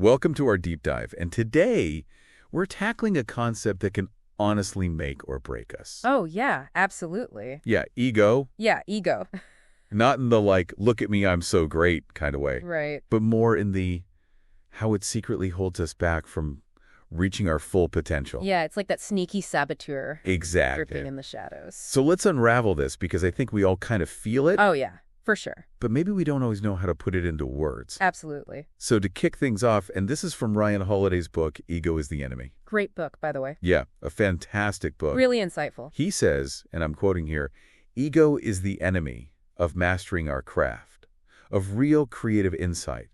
Welcome to our deep dive, and today we're tackling a concept that can honestly make or break us. Oh, yeah, absolutely. Yeah, ego, Yeah, ego. not in the like, look at me, I'm so great kind of way, Right. but more in the how it secretly holds us back from reaching our full potential. Yeah, it's like that sneaky saboteur Exactly. dripping in the shadows. So let's unravel this because I think we all kind of feel it, Oh, yeah, for sure. but maybe we don't always know how to put it into words. Absolutely. So to kick things off, and this is from Ryan Holiday's book, Ego is the Enemy. Great book, by the way. Yeah, a fantastic book. Really insightful. He says, and I'm quoting here, ego is the enemy of mastering our craft, of real creative insight,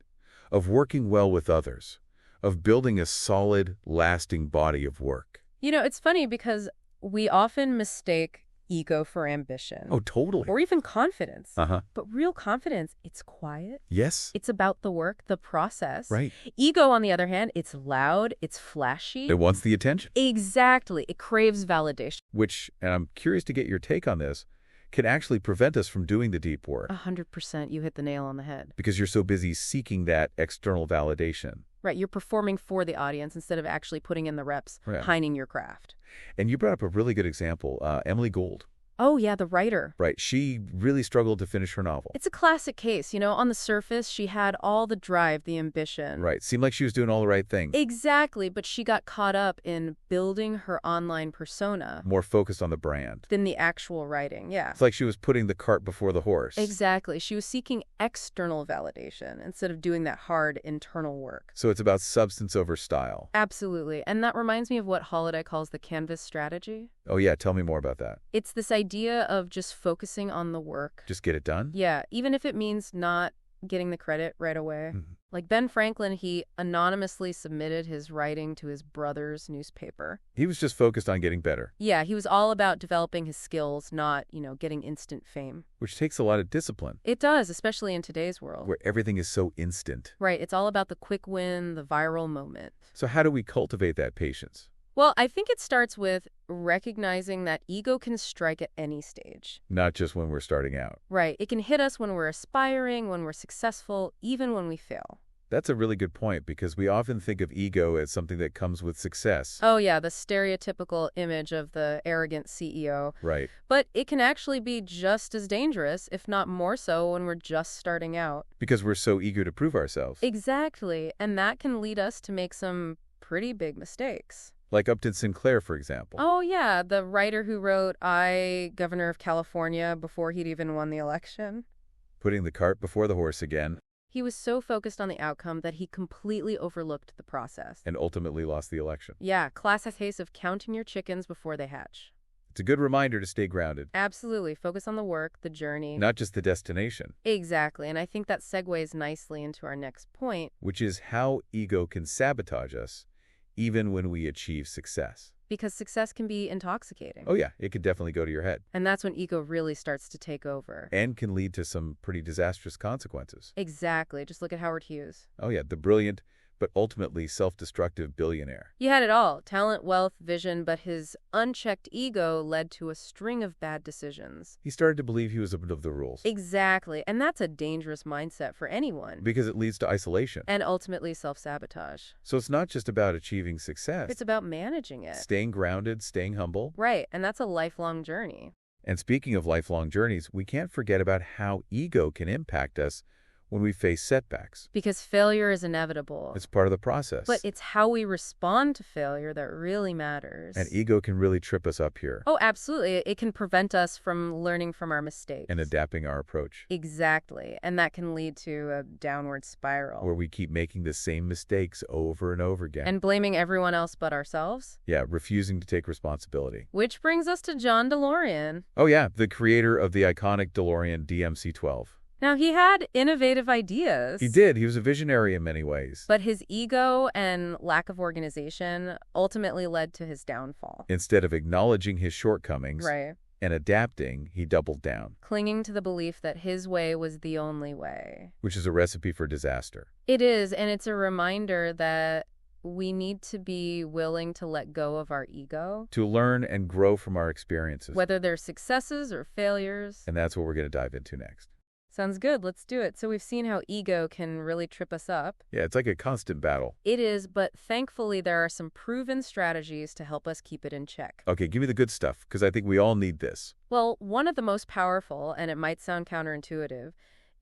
of working well with others, of building a solid, lasting body of work. You know, it's funny because we often mistake ego for ambition. Oh, totally. Or even confidence. Uh-huh. But real confidence, it's quiet. Yes. It's about the work, the process. Right. Ego, on the other hand, it's loud, it's flashy. It wants the attention. Exactly. It craves validation. Which, and I'm curious to get your take on this, can actually prevent us from doing the deep work 100%. You hit the nail on the head. because you're so busy seeking that external validation. Right, you're performing for the audience instead of actually putting in the reps, Right. honing your craft. And you brought up a really good example, Emily Gould. Oh, yeah, the writer. Right. She really struggled to finish her novel. It's a classic case. You know, on the surface, she had all the drive, the ambition. Right. Seemed like she was doing all the right things. Exactly, but she got caught up in building her online persona More focused on the brand. than the actual writing. Yeah. It's like she was putting the cart before the horse. Exactly. She was seeking external validation instead of doing that hard internal work. So it's about substance over style. Absolutely. And that reminds me of what Holiday calls the canvas strategy. Oh, yeah. Tell me more about that. It's this idea of just focusing on the work. Just get it done? Yeah, even if it means not getting the credit right away. Mhm. Like Ben Franklin, he anonymously submitted his writing to his brother's newspaper. He was just focused on getting better, Yeah, he was all about developing his skills, not, getting instant fame. which takes a lot of discipline, It does, especially in today's world. where everything is so instant. Right, it's all about the quick win, the viral moment. So how do we cultivate that patience? Well, I think it starts with recognizing that ego can strike at any stage. Not just when we're starting out. Right, it can hit us when we're aspiring, when we're successful, even when we fail. That's a really good point because we often think of ego as something that comes with success. Oh, yeah, the stereotypical image of the arrogant CEO. Right. But it can actually be just as dangerous, if not more so, when we're just starting out. Because we're so eager to prove ourselves. Exactly, and that can lead us to make some pretty big mistakes. Like Upton Sinclair, for example. Oh, yeah, the writer who wrote I, Governor of California, before he'd even won the election. Putting the cart before the horse again. He was so focused on the outcome that he completely overlooked the process. And ultimately lost the election. Yeah, classic case of counting your chickens before they hatch. It's a good reminder to stay grounded. Absolutely. Focus on the work, the journey. Not just the destination. Exactly. And I think that segues nicely into our next point. Which is how ego can sabotage us even when we achieve success. Because success can be intoxicating. Oh yeah, it could definitely go to your head. And that's when ego really starts to take over. And can lead to some pretty disastrous consequences. Exactly. Just look at Howard Hughes. Oh yeah, the brilliant but ultimately self-destructive billionaire. He had it all. Talent, wealth, vision, but his unchecked ego led to a string of bad decisions. He started to believe he was above the rules. Exactly. And that's a dangerous mindset for anyone. Because it leads to isolation. And ultimately self-sabotage. So it's not just about achieving success. It's about managing it. Staying grounded, staying humble. Right. And that's a lifelong journey. And speaking of lifelong journeys, we can't forget about how ego can impact us when we face setbacks. Because failure is inevitable. It's part of the process. But it's how we respond to failure that really matters. And ego can really trip us up here. Oh, absolutely. It can prevent us from learning from our mistakes. And adapting our approach. Exactly. And that can lead to a downward spiral. Where we keep making the same mistakes over and over again. And blaming everyone else but ourselves. Yeah, refusing to take responsibility. Which brings us to John DeLorean. Oh yeah, the creator of the iconic DeLorean DMC-12. Now, he had innovative ideas. He did. He was a visionary in many ways. But his ego and lack of organization ultimately led to his downfall. Instead of acknowledging his shortcomings Right. and adapting, he doubled down. Clinging to the belief that his way was the only way. Which is a recipe for disaster. It is, and it's a reminder that we need to be willing to let go of our ego. To learn and grow from our experiences. Whether they're successes or failures. And that's what we're going to dive into next. Sounds good. Let's do it. So we've seen how ego can really trip us up. Yeah, it's like a constant battle. It is, but thankfully there are some proven strategies to help us keep it in check. Okay, give me the good stuff, because I think we all need this. Well, one of the most powerful, and it might sound counterintuitive,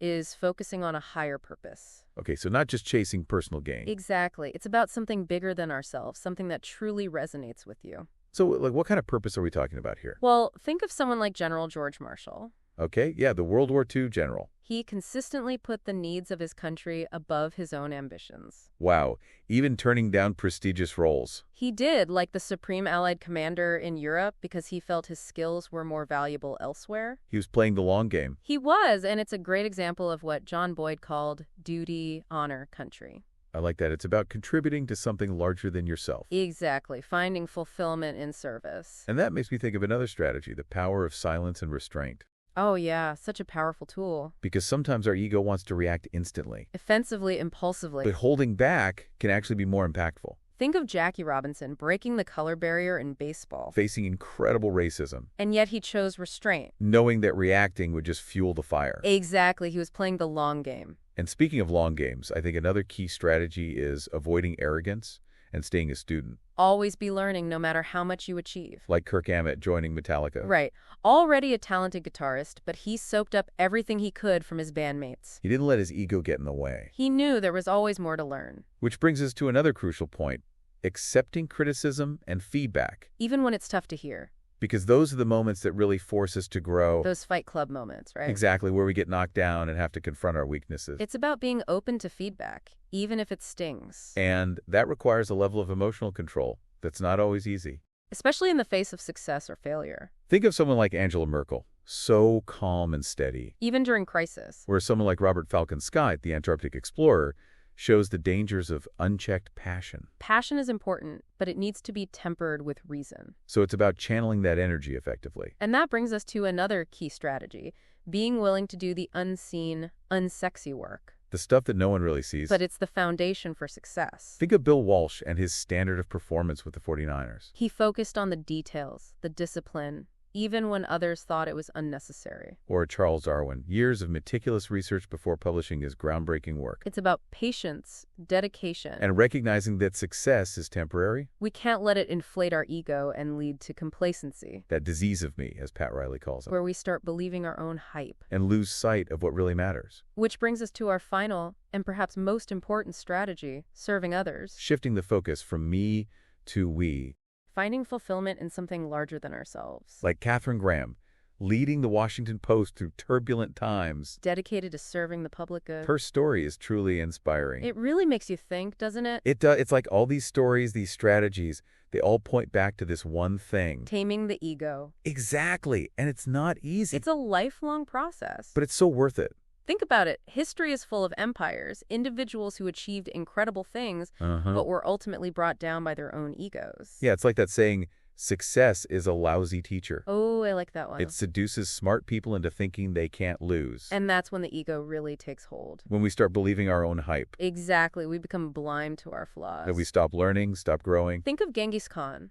is focusing on a higher purpose. Okay, so not just chasing personal gain. Exactly. It's about something bigger than ourselves, something that truly resonates with you. So, like, what kind of purpose are we talking about here? Well, think of someone like General George Marshall. Okay, yeah, the World War II general. He consistently put the needs of his country above his own ambitions. Wow, even turning down prestigious roles. He did, like the Supreme Allied Commander in Europe, because he felt his skills were more valuable elsewhere. He was playing the long game. He was, and it's a great example of what John Boyd called duty, honor, country. I like that. It's about contributing to something larger than yourself. Exactly, finding fulfillment in service. And that makes me think of another strategy, the power of silence and restraint. Oh yeah, such a powerful tool. Because sometimes our ego wants to react instantly. Offensively, impulsively. But holding back can actually be more impactful. Think of Jackie Robinson breaking the color barrier in baseball. Facing incredible racism. And yet he chose restraint. Knowing that reacting would just fuel the fire. Exactly, he was playing the long game. And speaking of long games, I think another key strategy is avoiding arrogance and staying a student. Always be learning no matter how much you achieve. Like Kirk Hammett joining Metallica. Right. Already a talented guitarist, but he soaked up everything he could from his bandmates. He didn't let his ego get in the way. He knew there was always more to learn. Which brings us to another crucial point, accepting criticism and feedback. Even when it's tough to hear. Because those are the moments that really force us to grow. Those Fight Club moments, right? Exactly, where we get knocked down and have to confront our weaknesses. It's about being open to feedback, even if it stings. And that requires a level of emotional control that's not always easy. Especially in the face of success or failure. Think of someone like Angela Merkel, so calm and steady. Even during crisis. Whereas someone like Robert Falcon Scott, the Antarctic explorer, shows the dangers of unchecked passion. Passion is important, but it needs to be tempered with reason. So it's about channeling that energy effectively. And that brings us to another key strategy, being willing to do the unseen, unsexy work. The stuff that no one really sees. But it's the foundation for success. Think of Bill Walsh and his standard of performance with the 49ers. He focused on the details, the discipline, even when others thought it was unnecessary. Or Charles Darwin, years of meticulous research before publishing his groundbreaking work. It's about patience, dedication. And recognizing that success is temporary. We can't let it inflate our ego and lead to complacency. That disease of me, as Pat Riley calls it. Where we start believing our own hype. And lose sight of what really matters. Which brings us to our final, and perhaps most important strategy, serving others. Shifting the focus from me to we. Finding fulfillment in something larger than ourselves. Like Katharine Graham, leading the Washington Post through turbulent times. Dedicated to serving the public good. Her story is truly inspiring. It really makes you think, doesn't it? It does. It's like all these stories, these strategies, they all point back to this one thing. Taming the ego. Exactly. And it's not easy. It's a lifelong process. But it's so worth it. Think about it. History is full of empires, individuals who achieved incredible things, but were ultimately brought down by their own egos. Yeah, it's like that saying, success is a lousy teacher. Oh, I like that one. It seduces smart people into thinking they can't lose. And that's when the ego really takes hold. When we start believing our own hype. Exactly. We become blind to our flaws. That we stop learning, stop growing. Think of Genghis Khan.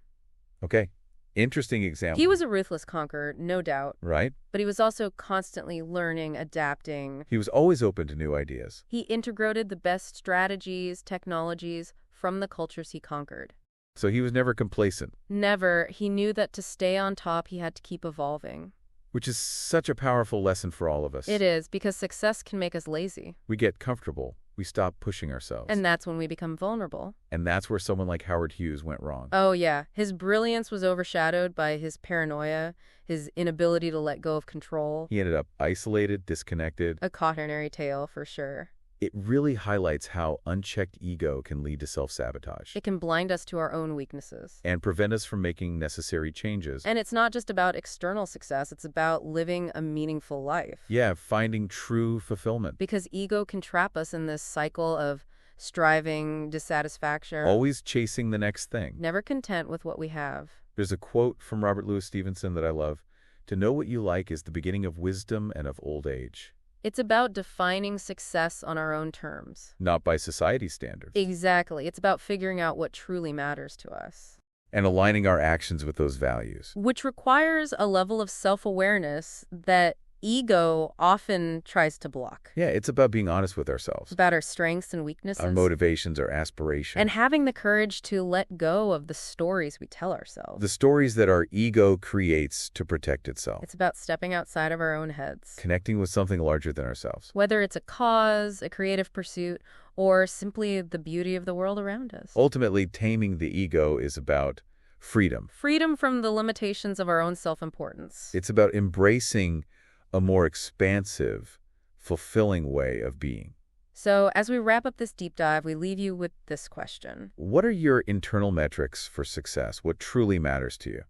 Okay. Interesting example. He was a ruthless conqueror, no doubt. Right? But he was also constantly learning, adapting. He was always open to new ideas. He integrated the best strategies, technologies from the cultures he conquered. So he was never complacent. Never. He knew that to stay on top, he had to keep evolving. Which is such a powerful lesson for all of us. It is, because success can make us lazy. We get comfortable. We stop pushing ourselves. And that's when we become vulnerable. And that's where someone like Howard Hughes went wrong. Oh, yeah. His brilliance was overshadowed by his paranoia, his inability to let go of control. He ended up isolated, disconnected. A cautionary tale, for sure. It really highlights how unchecked ego can lead to self-sabotage. It can blind us to our own weaknesses. And prevent us from making necessary changes. And it's not just about external success, it's about living a meaningful life. Yeah, finding true fulfillment. Because ego can trap us in this cycle of striving, dissatisfaction. Always chasing the next thing. Never content with what we have. There's a quote from Robert Louis Stevenson that I love. To know what you like is the beginning of wisdom and of old age. It's about defining success on our own terms. Not by society standards. Exactly. It's about figuring out what truly matters to us. And aligning our actions with those values. Which requires a level of self-awareness that ego often tries to block. Yeah, it's about being honest with It's ourselves, about our strengths and weaknesses. our motivations, our aspirations. And having the courage to let go of the stories we tell ourselves. The stories that our ego creates to protect itself. It's about stepping outside of our own heads. Connecting with something larger than ourselves. Whether it's a cause, a creative pursuit, or simply the beauty of the world around us. Ultimately, taming the ego is about freedom. Freedom from the limitations of our own self-importance. It's about embracing a more expansive, fulfilling way of being. So, as we wrap up this deep dive, we leave you with this question. What are your internal metrics for success? What truly matters to you?